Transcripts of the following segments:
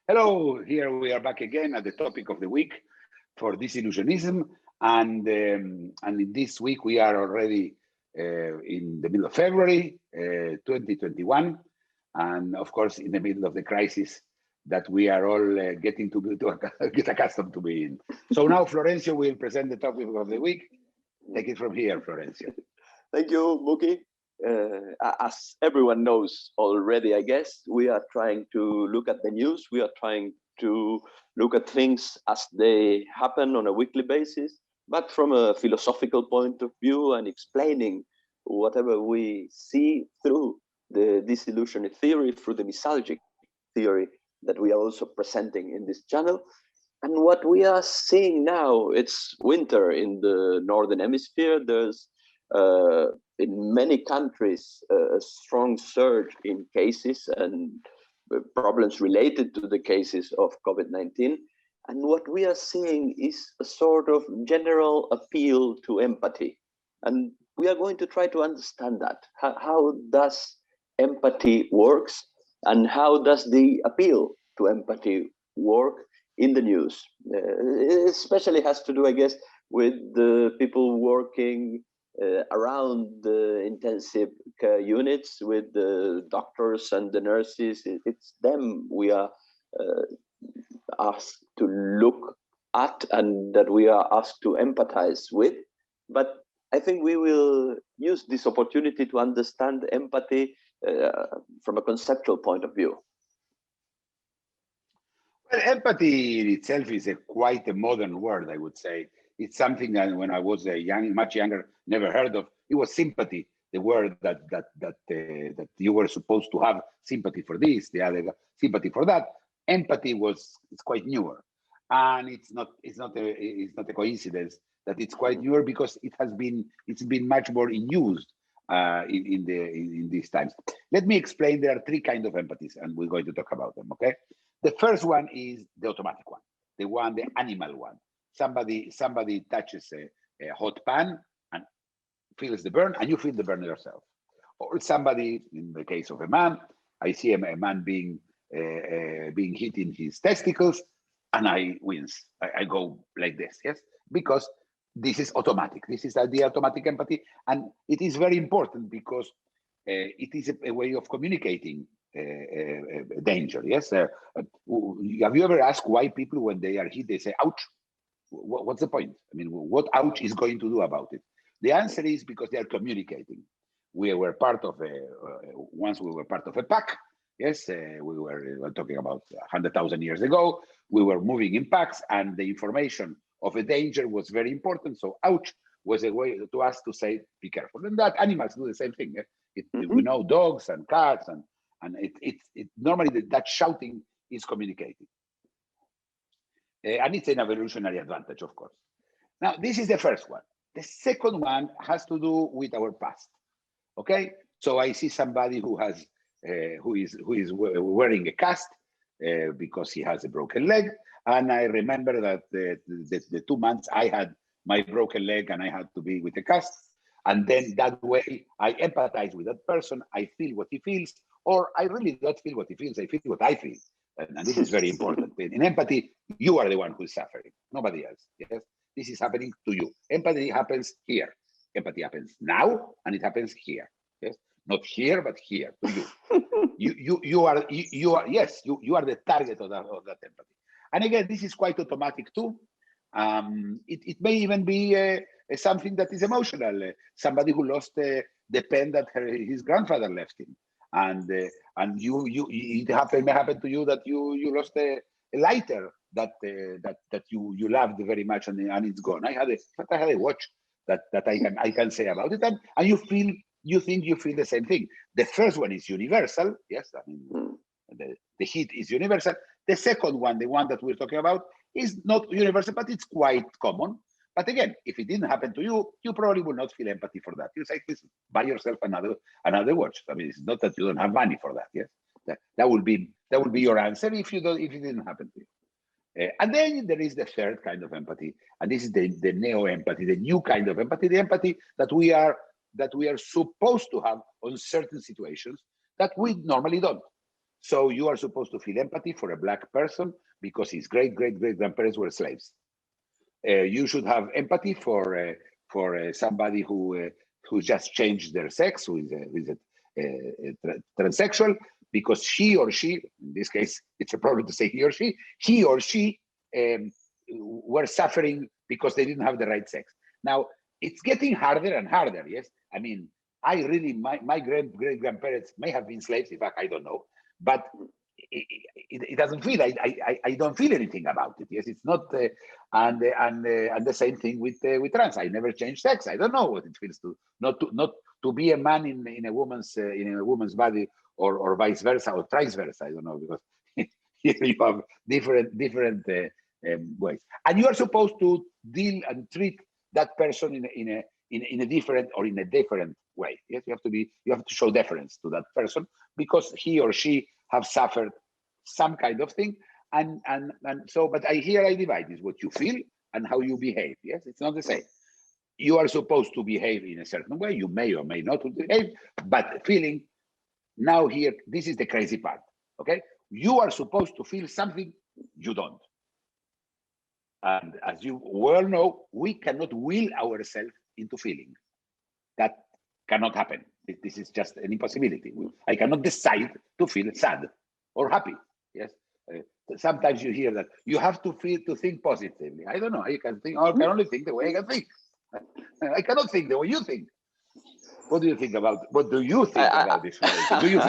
Hello, here we are back again at the topic of the week for disillusionism. And in this week, we are already in the middle of February 2021. And of course, in the middle of the crisis that we are all getting to get accustomed to be in. So now Florencio will present the topic of the week. Take it from here, Florencio. Thank you, Muki. As everyone knows already, I guess, we are trying to look at the news. We are trying to look at things as they happen on a weekly basis, but from a philosophical point of view and explaining whatever we see through the disillusionist theory, through the misalgic theory that we are also presenting in this channel. And what we are seeing now, it's winter in the Northern Hemisphere. There's in many countries a strong surge in cases and problems related to the cases of COVID-19. And what we are seeing is a sort of general appeal to empathy. And we are going to try to understand that. How does empathy works, and how does the appeal to empathy work in the news? It especially has to do, I guess, with the people working around the intensive care units, with the doctors and the nurses. It's them we are asked to look at and that we are asked to empathize with. But I think we will use this opportunity to understand empathy from a conceptual point of view. Well, empathy in itself is quite a modern word, I would say. It's something that when I was much younger, never heard of. It was sympathy, the word that you were supposed to have sympathy for this, the other sympathy for that. Empathy it's quite newer, and it's not a coincidence that it's quite newer, because it's been much more in use in these times. Let me explain. There are three kinds of empathies, and we're going to talk about them. Okay, the first one is the automatic one, the animal one. Somebody touches a hot pan and feels the burn, and you feel the burn yourself. Or somebody, in the case of a man, I see a man being hit in his testicles, and I wince. I go like this, yes, because this is automatic. This is the automatic empathy, and it is very important because it is a way of communicating danger. Yes, have you ever asked why people, when they are hit, they say "ouch"? What's the point? I mean, what ouch is going to do about it? The answer is because they are communicating. We were part of once we were part of a pack. Yes, we were talking about 100,000 years ago. We were moving in packs, and the information of a danger was very important. So ouch was a way to us to say, be careful. And that animals do the same thing. We know dogs and cats, and normally that shouting is communicating. And it's an evolutionary advantage, of course. Now, this is the first one. The second one has to do with our past. Okay, so I see somebody who is wearing a cast because he has a broken leg, and I remember that the 2 months I had my broken leg and I had to be with a cast, and then that way I empathize with that person. I feel what he feels, or I really don't feel what he feels. I feel what I feel. And this is very important. In empathy, you are the one who is suffering, nobody else. Yes, this is happening to you. Empathy happens here. Empathy happens now, and it happens here. Yes, not here, but here to you. You are yes, you are the target of that empathy. And again, this is quite automatic too. It may even be something that is emotional. Somebody who lost the pen that his grandfather left him. And it may happen to you that you lost a lighter that you loved very much, and it's gone. I had a watch that I can say about it, and you think you feel the same thing. The first one is universal. Yes, I mean the heat is universal. The second one, the one that we're talking about, is not universal, but it's quite common. But again, if it didn't happen to you, you probably will not feel empathy for that. You say, listen, buy yourself another watch. I mean, it's not that you don't have money for that. Yes, that would be your answer if it didn't happen to you. And then there is the third kind of empathy, and this is the neo-empathy, the new kind of empathy, the empathy that we are supposed to have on certain situations that we normally don't. So you are supposed to feel empathy for a black person because his great-great-great-grandparents were slaves. You should have empathy for somebody who just changed their sex, who is a transsexual, because he or she, in this case, it's a problem to say he or she were suffering because they didn't have the right sex. Now, it's getting harder and harder, yes? I mean, my great-grandparents may have been slaves, in fact, I don't know, but it doesn't feel, I don't feel anything about it, yes? It's not, and the same thing with trans. I never changed sex. I don't know what it feels to not to be a man in a woman's body, or vice versa, or trice versa. I don't know, because here you have different ways, and you are supposed to deal and treat that person in a different way. Yes, you have to show deference to that person because he or she have suffered some kind of thing, and so. But I divide is what you feel and how you behave. Yes, it's not the same. You are supposed to behave in a certain way. You may or may not behave, but feeling. Now here, this is the crazy part. Okay, you are supposed to feel something you don't. And as you well know, we cannot will ourselves into feeling. That cannot happen. This is just an impossibility. I cannot decide to feel sad or happy. Yes. Sometimes you hear that you have to think positively. I don't know. I can only think the way I can think. I cannot think the way you think. What do you think about? What do you think about this? Do you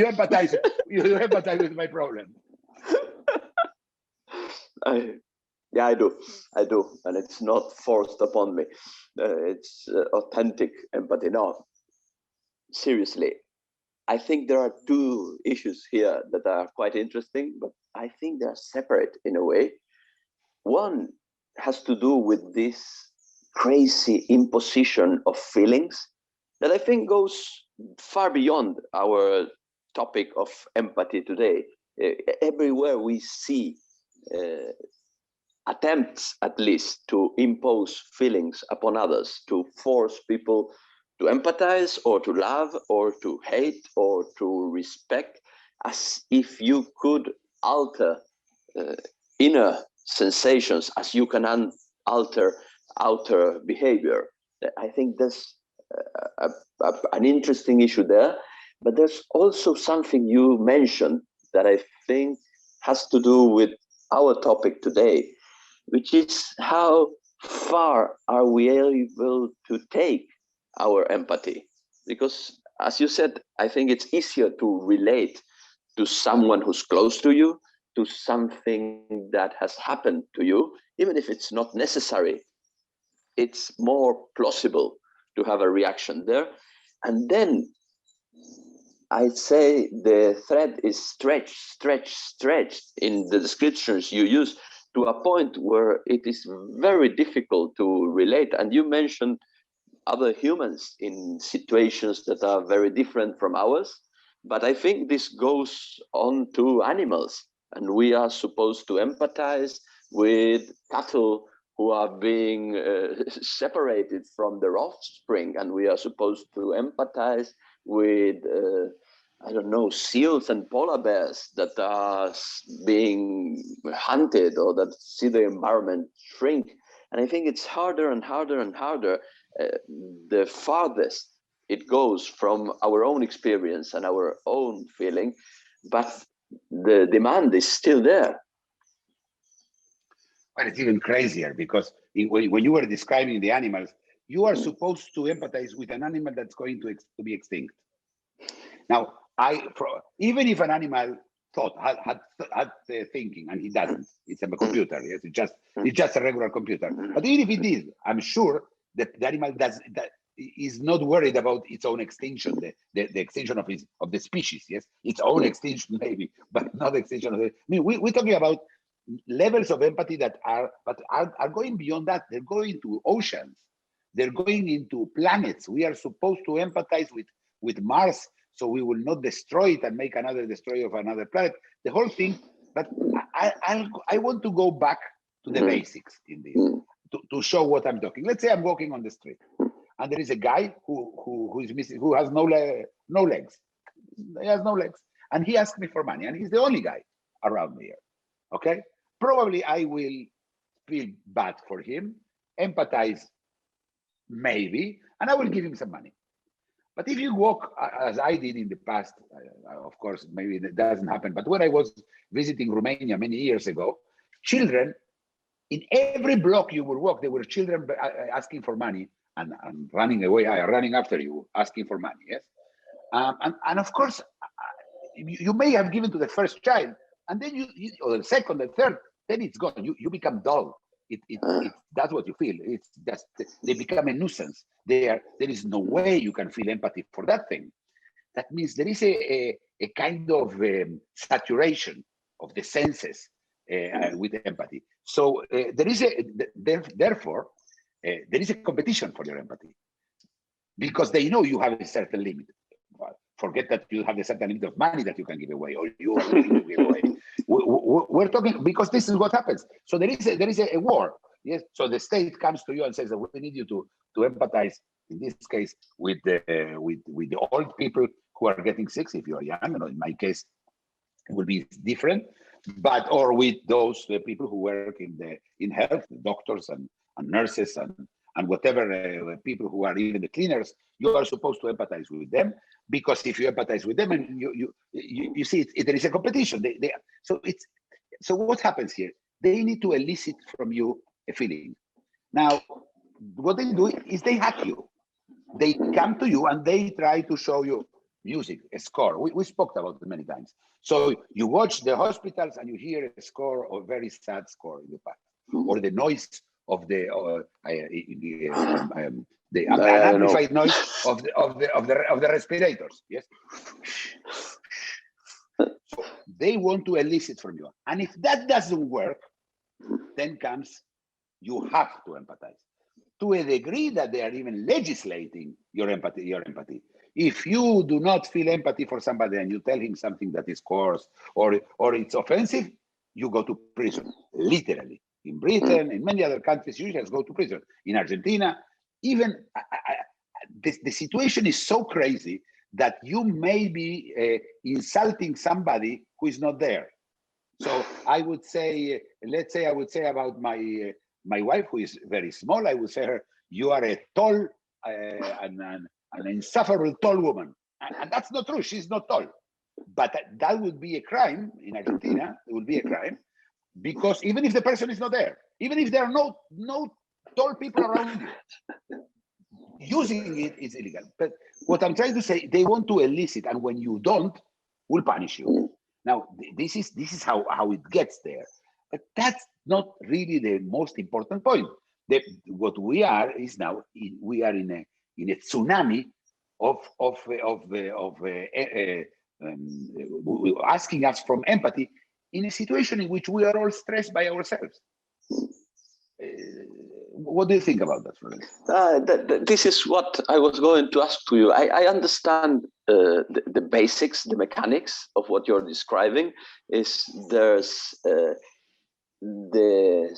empathize? You empathize with my problem? Yeah, I do, and it's not forced upon me. It's authentic empathy. No, seriously, I think there are two issues here that are quite interesting, but I think they're separate in a way. One has to do with this crazy imposition of feelings that I think goes far beyond our topic of empathy today. Everywhere we see attempts, at least, to impose feelings upon others, to force people to empathize or to love or to hate or to respect, as if you could alter inner sensations as you can alter outer behavior. I think there's an interesting issue there, but there's also something you mentioned that I think has to do with our topic today, which is how far are we able to take our empathy? Because as you said, I think it's easier to relate to someone who's close to you, to something that has happened to you, even if it's not necessary. It's more plausible to have a reaction there. And then I'd say the thread is stretched in the descriptions you use to a point where it is very difficult to relate. And you mentioned other humans in situations that are very different from ours. But I think this goes on to animals, and we are supposed to empathize with cattle who are being separated from their offspring, and we are supposed to empathize with I don't know, seals and polar bears that are being hunted or that see the environment shrink. And I think it's harder and harder and harder the farthest it goes from our own experience and our own feeling, but the demand is still there. Well, it's even crazier because when you were describing the animals, you are supposed to empathize with an animal that's going to be extinct. Now, even if an animal had thinking, and he doesn't, it's a computer. Yes, it's just a regular computer. But even if it did, I'm sure that the animal is not worried about its own extinction, the extinction of the species. Yes, its own extinction maybe, but not the extinction of the. I mean, we're talking about levels of empathy that are going beyond that. They're going to oceans. They're going into planets. We are supposed to empathize with Mars, so we will not destroy it and make another destroyer of another planet. The whole thing. But I want to go back to the basics in this to show what I'm talking. Let's say I'm walking on the street, and there is a guy who is missing, who has no legs. He has no legs, and he asked me for money, and he's the only guy around me here. Okay, probably I will feel bad for him, empathize maybe, and I will give him some money. But if you walk as I did in the past, of course, maybe that doesn't happen, but when I was visiting Romania many years ago, children, in every block you would walk, there were children asking for money and running away, running after you, asking for money, yes? And of course, you may have given to the first child, and then you or the second, the third, then it's gone. You become dull. That's what you feel. It's just they become a nuisance. There is no way you can feel empathy for that thing. That means there is a kind of saturation of the senses with empathy. So there is therefore there is a competition for your empathy, because they know you have a certain limit. Forget that you have a certain limit of money that you can give away, or you are willing to give away. We're talking because this is what happens. So there is a war. Yes. So the state comes to you and says that we need you to empathize. In this case, with the old people who are getting sick. If you are young, in my case, it will be different. But or with those people who work in health, doctors and nurses and whatever people who are even the cleaners, you are supposed to empathize with them, because if you empathize with them, and you see there is a competition. So what happens here? They need to elicit from you a feeling. Now, what they do is they hack you. They come to you and they try to show you music, a score. We spoke about it many times. So you watch the hospitals and you hear a score, or very sad score in the past, or the noise of the amplified noise of the respirators. Yes. So they want to elicit from you, and if that doesn't work, then comes you have to empathize to a degree that they are even legislating your empathy. If you do not feel empathy for somebody and you tell him something that is coarse or it's offensive, you go to prison, literally. In Britain, in many other countries, you just go to prison. In Argentina, even the situation is so crazy that you may be insulting somebody who is not there. So I would say, let's say I would say about my wife, who is very small, I would say her, you are a tall an insufferable tall woman. And that's not true. She's not tall. But that would be a crime in Argentina. It would be a crime, because even if the person is not there, even if there are no tall people around you, using it is illegal. But what I'm trying to say, they want to elicit, and when you don't, we'll punish you. Now, this is how it gets there. But that's not really the most important point. What we are is now we are in a tsunami of asking us from empathy in a situation in which we are all stressed by ourselves. What do you think about that? This is what I was going to ask to you. I understand the basics, the mechanics of what you're describing. Is there's the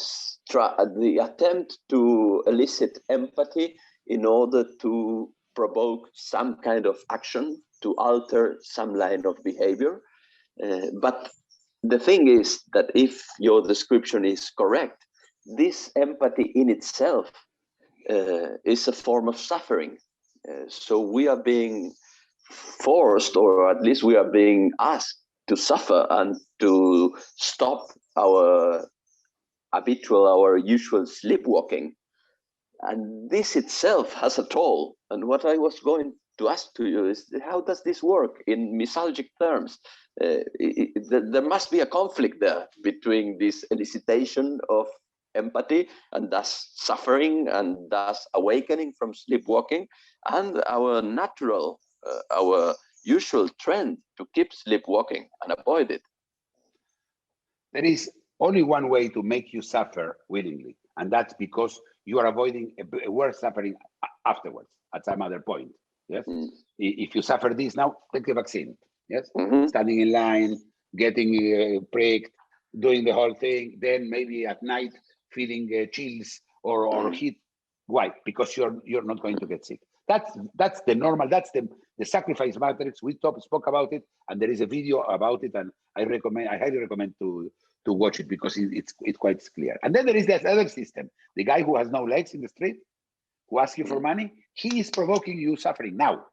attempt to elicit empathy in order to provoke some kind of action, to alter some line of behavior. But the thing is that if your description is correct, this empathy in itself is a form of suffering. So we are being forced, or at least we are being asked to suffer and to stop our usual sleepwalking. And this itself has a toll. And what I was going to ask to you is, how does this work in misalgic terms? There must be a conflict there between this elicitation of empathy and thus suffering and thus awakening from sleepwalking, and our natural, our usual trend to keep sleepwalking and avoid it. There is only one way to make you suffer willingly, and that's because you are avoiding a worse suffering afterwards at some other point. Yes. If you suffer this now, take the vaccine. Yes. Standing in line, getting pricked, doing the whole thing, then maybe at night feeling chills or heat. Why? Because you're not going to get sick. That's the normal. That's the the sacrifice matrix. We spoke about it, and there is a video about it, and I highly recommend to watch it because it's quite clear. And then there is that other system, the guy who has no legs in the street, who asks you for money. He is provoking you suffering now,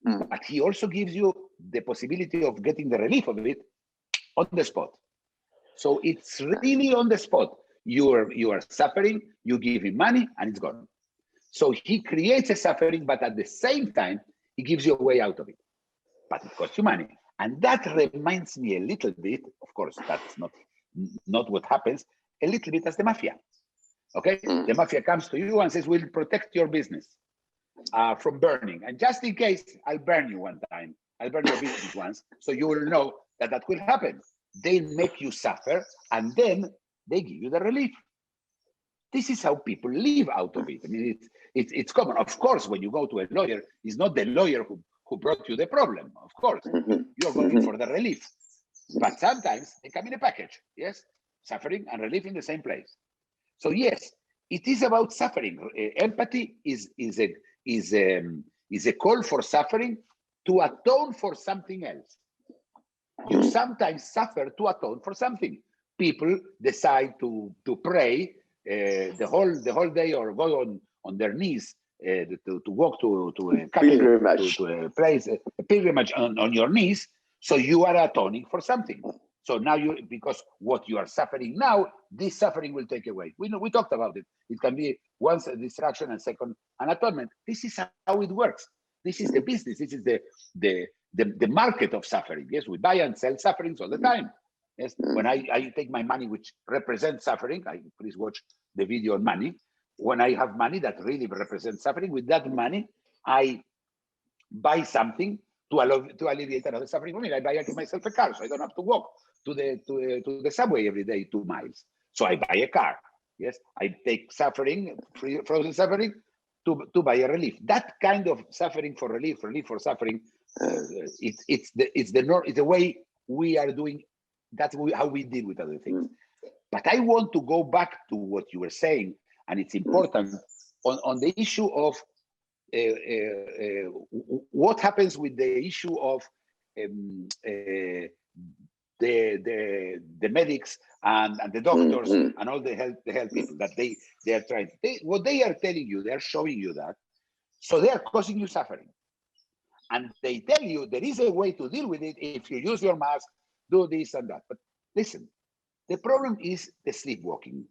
but he also gives you the possibility of getting the relief of it on the spot. So it's really on the spot. You are suffering, you give him money, and it's gone. So he creates a suffering, but at the same time, he gives you a way out of it. But it costs you money. And that reminds me a little bit, of course, that's not what happens, a little bit as the mafia. Okay? The mafia comes to you and says, we'll protect your business from burning. And just in case, I'll burn you one time. I'll burn your business once, so you will know that will happen. They make you suffer, and then they give you the relief. This is how people live out of it. I mean, it's common. Of course, when you go to a lawyer, it's not the lawyer who brought you the problem. Of course, you're going for the relief. But sometimes they come in a package. Yes, suffering and relief in the same place. So yes, it is about suffering. Empathy is a call for suffering to atone for something else. You sometimes suffer to atone for something. People decide to pray the whole day, or go on their knees to walk to a pilgrimage, to a place, a pilgrimage on your knees. So you are atoning for something. So now because what you are suffering now, this suffering will take away. We talked about it. It can be once a distraction and second an atonement. This is how it works. This is the business. This is the market of suffering. Yes, we buy and sell sufferings all the time. Yes, when I take my money, which represents suffering, please watch the video on money. When I have money that really represents suffering, with that money, I buy something to alleviate another suffering for me. I buy myself a car, so I don't have to walk to the subway every day 2 miles. So I buy a car. Yes, I take suffering, frozen suffering, to buy a relief. That kind of suffering for relief for suffering. It's the way we are doing. That's how we deal with other things. But I want to go back to what you were saying, and it's important on the issue of what happens with the issue of the medics and the doctors and all the health people, that they are trying. What they are telling you, they are showing you that, so they are causing you suffering, and they tell you there is a way to deal with it if you use your mask, do this and that. But listen, the problem is the sleepwalking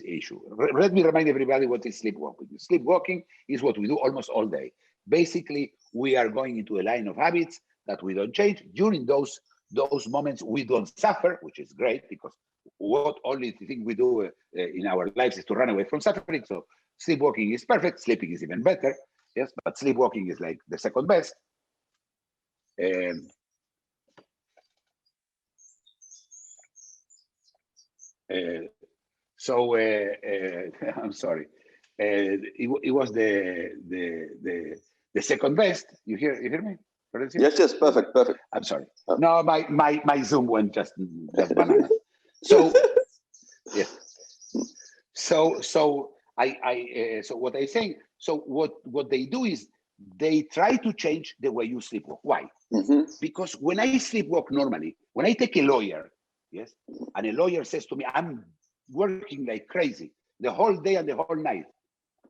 issue. Let me remind everybody what is sleepwalking. Sleepwalking is what we do almost all day. Basically, we are going into a line of habits that we don't change. During those moments, we don't suffer, which is great, because what only thing we do in our lives is to run away from suffering. So sleepwalking is perfect. Sleeping is even better. Yes, but sleepwalking is like the second best. I'm sorry. It was the second best. You hear me? Yes, perfect. I'm sorry. No, my Zoom went just bananas. So yeah. So what I say. So what they do is they try to change the way you sleepwalk. Why? Because when I sleepwalk normally, when I take a lawyer, yes, and a lawyer says to me, I'm working like crazy the whole day and the whole night,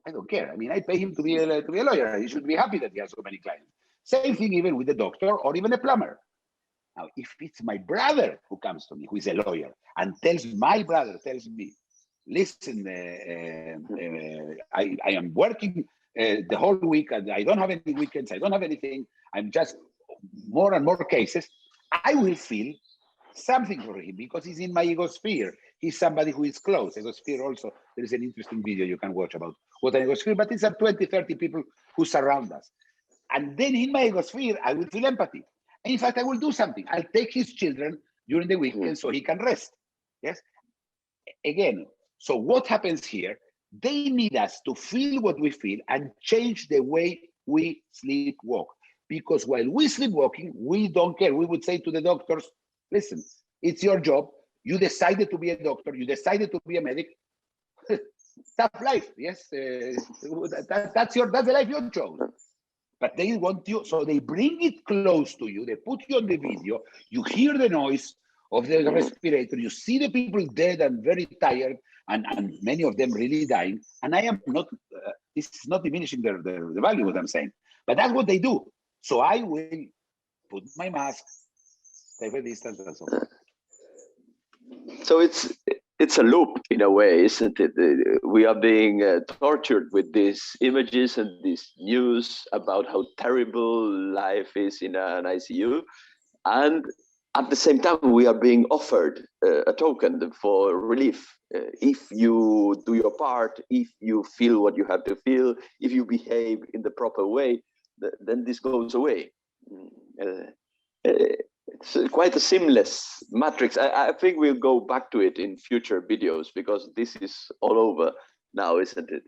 I don't care. I mean, I pay him to be a lawyer. He should be happy that he has so many clients. Same thing even with the doctor or even a plumber. Now, if it's my brother who comes to me, who is a lawyer, and my brother tells me, listen, I am working the whole week, and I don't have any weekends, I don't have anything, I'm just more and more cases, I will feel something for him because he's in my egosphere. He's somebody who is close. Egosphere also, there is an interesting video you can watch about what an egosphere, but it's 20, 30 people who surround us. And then in my egosphere, I will feel empathy. And in fact, I will do something. I'll take his children during the weekend so he can rest. Yes. Again, so what happens here? They need us to feel what we feel and change the way we sleepwalk. Because while we sleepwalking, we don't care. We would say to the doctors, listen, it's your job. You decided to be a doctor. You decided to be a medic. Tough life, yes. That's the life you chose. but they want you, so they bring it close to you, they put you on the video, you hear the noise of the respirator, you see the people dead and very tired, and many of them really dying. And I am not, this is not diminishing the value of what I'm saying, but that's what they do. So I will put my mask, take a distance, and so on. So it's a loop in a way, isn't it? We are being tortured with these images and this news about how terrible life is in an ICU, and at the same time we are being offered a token for relief. If you do your part, if you feel what you have to feel, if you behave in the proper way, then this goes away. It's quite a seamless matrix. I think we'll go back to it in future videos, because this is all over now, isn't it?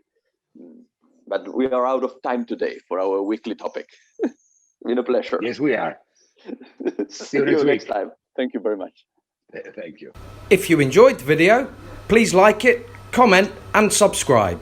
But we are out of time today for our weekly topic. Been a pleasure. Yes, we are. See you next time. Thank you very much. Thank you. If you enjoyed the video, please like it, comment and subscribe.